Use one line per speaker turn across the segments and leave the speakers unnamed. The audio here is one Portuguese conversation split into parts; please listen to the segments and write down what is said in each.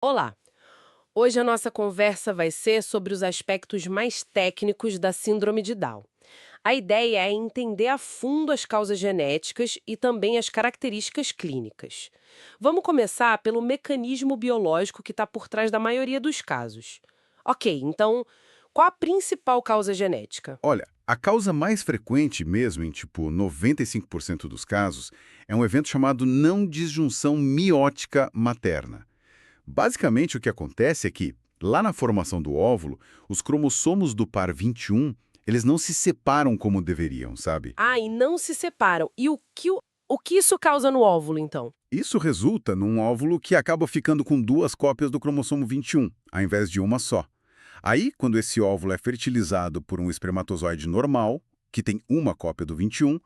Olá! Hoje a nossa conversa vai ser sobre os aspectos mais técnicos da Síndrome de Down. A ideia é entender a fundo as causas genéticas e também as características clínicas. Vamos começar pelo mecanismo biológico que está por trás da maioria dos casos. Ok, então, qual a principal causa genética?
Olha, a causa mais frequente mesmo, em tipo 95% dos casos, é um evento chamado não disjunção miótica materna. Basicamente, o que acontece é que, lá na formação do óvulo, os cromossomos do par 21, eles não se separam como deveriam, sabe?
Ah, e não se separam. E o que isso causa no óvulo, então?
Isso resulta num óvulo que acaba ficando com duas cópias do cromossomo 21, ao invés de uma só. Aí, quando esse óvulo é fertilizado por um espermatozoide normal, que tem uma cópia do 21,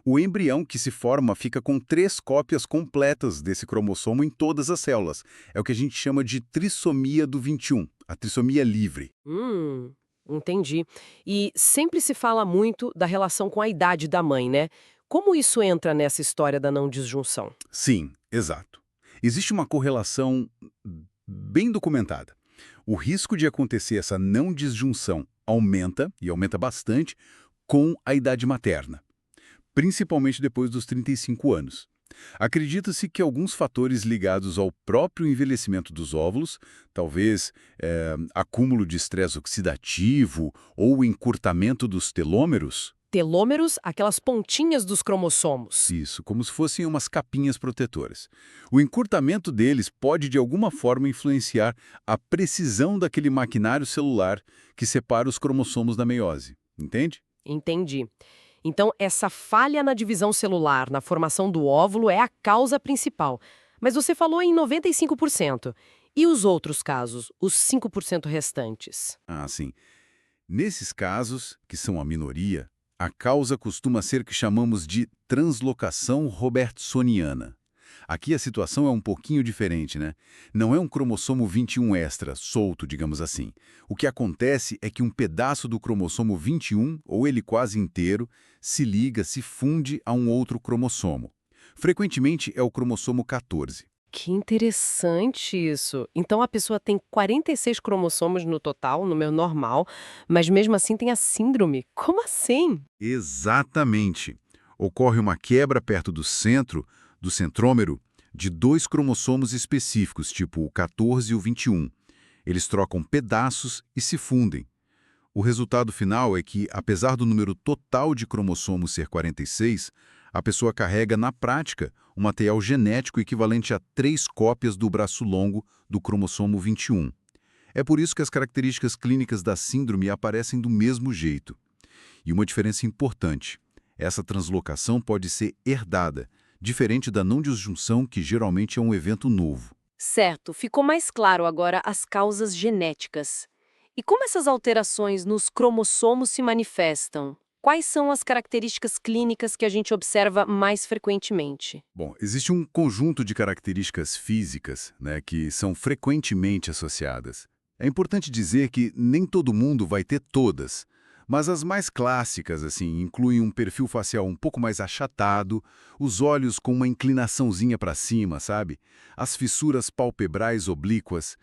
o embrião que se forma fica com três cópias completas desse cromossomo em todas as células. É o que a gente chama de trissomia do 21, a trissomia livre.
Hum, entendi. E sempre se fala muito da relação com a idade da mãe, né? Como isso entra nessa história da não disjunção?
Sim, exato. Existe uma correlação bem documentada. O risco de acontecer essa não disjunção aumenta, e aumenta bastante, com a idade materna, principalmente depois dos 35 anos. Acredita-se que alguns fatores ligados ao próprio envelhecimento dos óvulos, talvez acúmulo de estresse oxidativo ou encurtamento dos telômeros,
Telômeros, aquelas pontinhas dos cromossomos.
isso, como se fossem umas capinhas protetoras. O encurtamento deles pode, de alguma forma, influenciar a precisão daquele maquinário celular que separa os cromossomos da meiose. Entende?
Entendi. Então, essa falha na divisão celular, na formação do óvulo, é a causa principal. Mas você falou em 95%. E os outros casos, os 5% restantes?
Ah, sim. Nesses casos, que são a minoria, a causa costuma ser o que chamamos de translocação robertsoniana. Aqui a situação é um pouquinho diferente, né? Não é um cromossomo 21 extra, solto, digamos assim. O que acontece é que um pedaço do cromossomo 21, ou ele quase inteiro, se liga, se funde a um outro cromossomo. Frequentemente é o cromossomo 14.
Que interessante isso. Então a pessoa tem 46 cromossomos no total, número normal, mas mesmo assim tem a síndrome. Como assim?
Exatamente. Ocorre uma quebra perto do centro, do centrômero, de dois cromossomos específicos, tipo o 14 e o 21. Eles trocam pedaços e se fundem. O resultado final é que, apesar do número total de cromossomos ser 46, a pessoa carrega, na prática, um material genético equivalente a três cópias do braço longo do cromossomo 21. É por isso que as características clínicas da síndrome aparecem do mesmo jeito. E uma diferença importante: essa translocação pode ser herdada, diferente da não disjunção, que geralmente é um evento novo.
Certo, ficou mais claro agora as causas genéticas. E como essas alterações nos cromossomos se manifestam? Quais são as características clínicas que a gente observa mais frequentemente?
Bom, existe um conjunto de características físicas, né, que são frequentemente associadas. É importante dizer que nem todo mundo vai ter todas, mas as mais clássicas, assim, incluem um perfil facial um pouco mais achatado, os olhos com uma inclinaçãozinha para cima, sabe? As fissuras palpebrais oblíquas,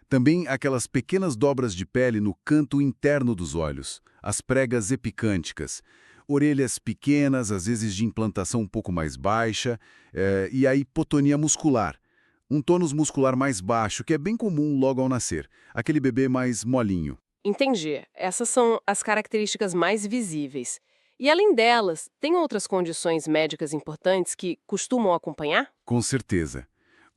também aquelas pequenas dobras de pele no canto interno dos olhos, as pregas epicânticas, orelhas pequenas, às vezes de implantação um pouco mais baixa, e a hipotonia muscular, um tônus muscular mais baixo, que é bem comum logo ao nascer, aquele bebê mais molinho.
Entendi. Essas são as características mais visíveis. E além delas, tem outras condições médicas importantes que costumam acompanhar?
Com certeza.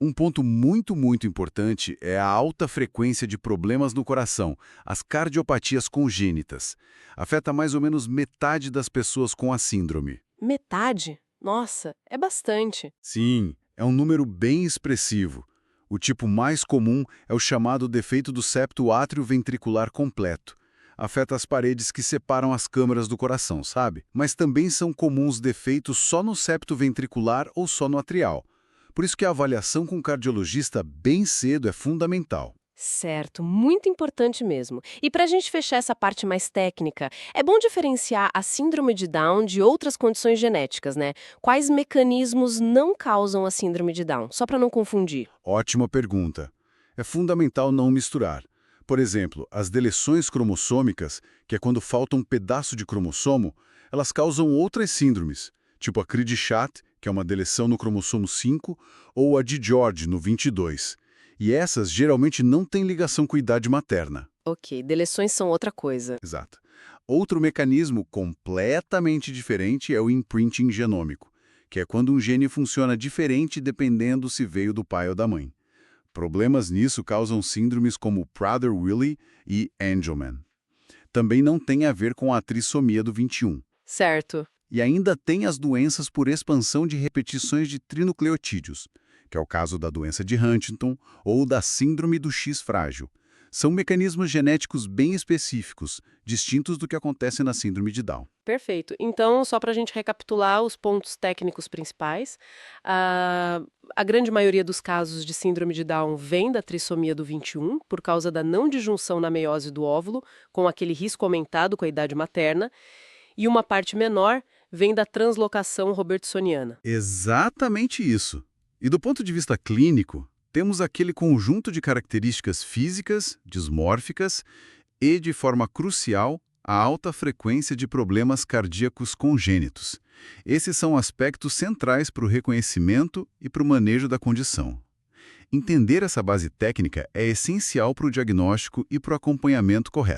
Um ponto muito importante é a alta frequência de problemas no coração, as cardiopatias congênitas. Afeta mais ou menos metade das pessoas com a síndrome.
Metade? Nossa, é bastante.
Sim, é um número bem expressivo. O tipo mais comum é o chamado defeito do septo átrio-ventricular completo. Afeta as paredes que separam as câmaras do coração, sabe? Mas também são comuns defeitos só no septo ventricular ou só no atrial. Por isso que a avaliação com o cardiologista bem cedo é fundamental.
Certo, muito importante mesmo. E para a gente fechar essa parte mais técnica, é bom diferenciar a síndrome de Down de outras condições genéticas, né? Quais mecanismos não causam a síndrome de Down? Só para não confundir.
Ótima pergunta. É fundamental não misturar. Por exemplo, as deleções cromossômicas, que é quando falta um pedaço de cromossomo, elas causam outras síndromes, tipo a Cri-du-Chat, que é uma deleção no cromossomo 5, ou a de George, no 22. E essas geralmente não têm ligação com a idade materna.
Ok, deleções são outra coisa.
Exato. Outro mecanismo completamente diferente é o imprinting genômico, que é quando um gene funciona diferente dependendo se veio do pai ou da mãe. Problemas nisso causam síndromes como Prader-Willi e Angelman. Também não tem a ver com a trissomia do 21.
Certo.
E ainda tem as doenças por expansão de repetições de trinucleotídeos, que é o caso da doença de Huntington ou da síndrome do X frágil. São mecanismos genéticos bem específicos, distintos do que acontece na síndrome de Down.
Perfeito. Então, só para a gente recapitular os pontos técnicos principais, a grande maioria dos casos de síndrome de Down vem da trissomia do 21, por causa da não disjunção na meiose do óvulo, com aquele risco aumentado com a idade materna, e uma parte menor vem da translocação robertsoniana.
Exatamente isso. E do ponto de vista clínico, temos aquele conjunto de características físicas, dismórficas e, de forma crucial, a alta frequência de problemas cardíacos congênitos. Esses são aspectos centrais para o reconhecimento e para o manejo da condição. Entender essa base técnica é essencial para o diagnóstico e para o acompanhamento correto.